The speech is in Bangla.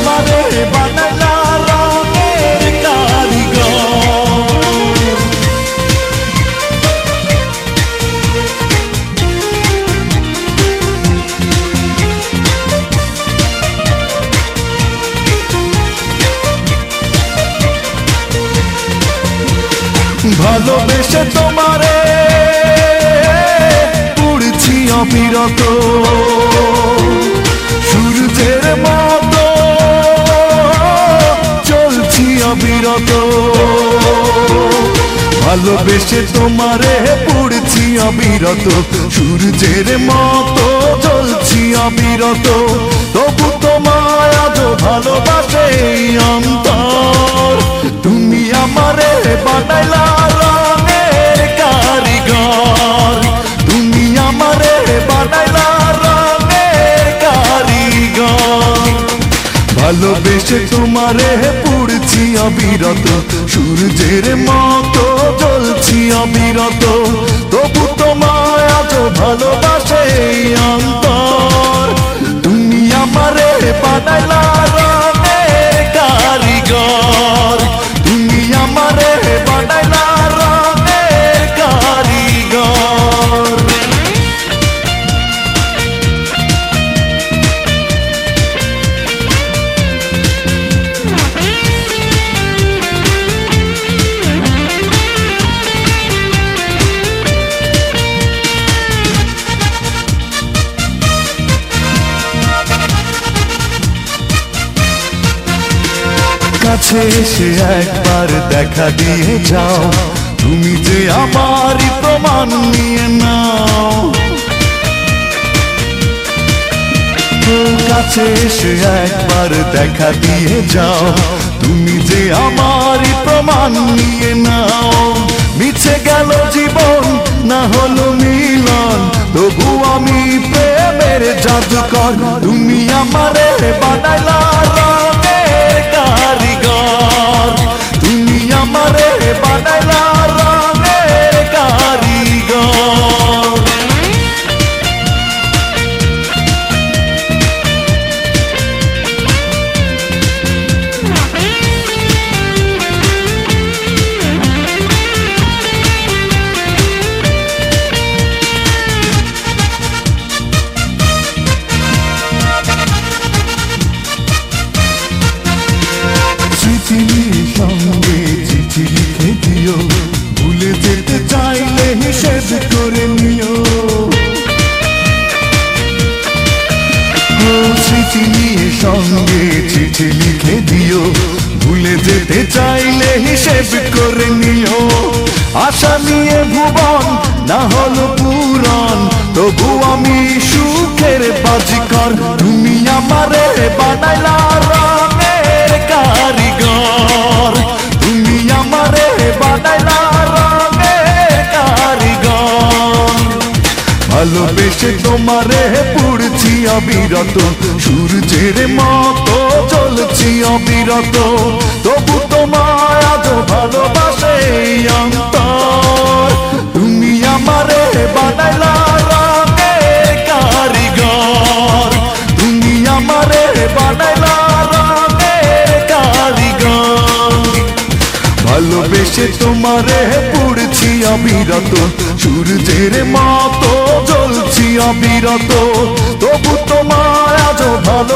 আমারে বানাইলা রঙের কারিগর। ভালোবেসে তোমারে পুড়ছি অবিরত, সূর্যের মতো চলছি অবিরত। ভালোবেসে তোমারে পুড়ছি অবিরত, সূর্যের মতো চলছি অবিরত। তবু তোমায় আজ ভালোবাসে অন্তর। তুমি আমারে বানাইলা রঙের কারিগর, তুমি আমারে বানাইলা রঙের কারিগর। ভালোবেসে তোমারে পুড়ছি অবিরত, সূর্যের মতো জ্বলছি অবিরত। তবু তোমায় আজ ভালোবাসে অন্তর। তুমি আমারে বানাইলা রঙের কারিগর, তুমি আমারে বানাইলা রঙের কারিগর। কাছে এসে একবার দেখা দিয়ে যাও, তুমি যে আমারই প্রমাণ নিয়ে নাও। কাছে এসে একবার দেখা দিয়ে যাও, তুমি যে আমারই প্রমাণ নিয়ে নাও। মিছে গেল জীবন না হলো মিলন, তবু আমি প্রেমের জাদুকর। তুমি আমারে বানাইলা রঙের কারিগর, তুমি আমারে বানাইলা রঙের কারিগর। সঙ্গে চিঠি লিখে দিও, ভুলে যেতে চাইলে হিসেব করে নিও। স্মৃতি নিয়ে সঙ্গে চিঠি লিখে দিও, ভুলে যেতে চাইলে হিসেব করে নিও। আশা নিয়ে ভুবন না হলো পূরণ, তবু আমি সুখের বাজিকর। তুমি আমারে বানাইলা রঙের কারিগর, তুমি আমারে বানাইলা রঙের কারিগর। ভালোবেসে তোমারে পুড়ছি অবিরত, সূর্যের মতো চলছি অবিরত। তবু তোমায় আজ ভালোবাসে অন্তর। তুমি আমারে বানাইলা রঙের কারিগর, তুমি আমারে বানাইলা রঙের কারিগর। ভালোবেসে তোমারে পুড়ছি অবিরত, সূর্যের মতো জ্বলছি অবিরত। তবু তোমায় আজ ভালো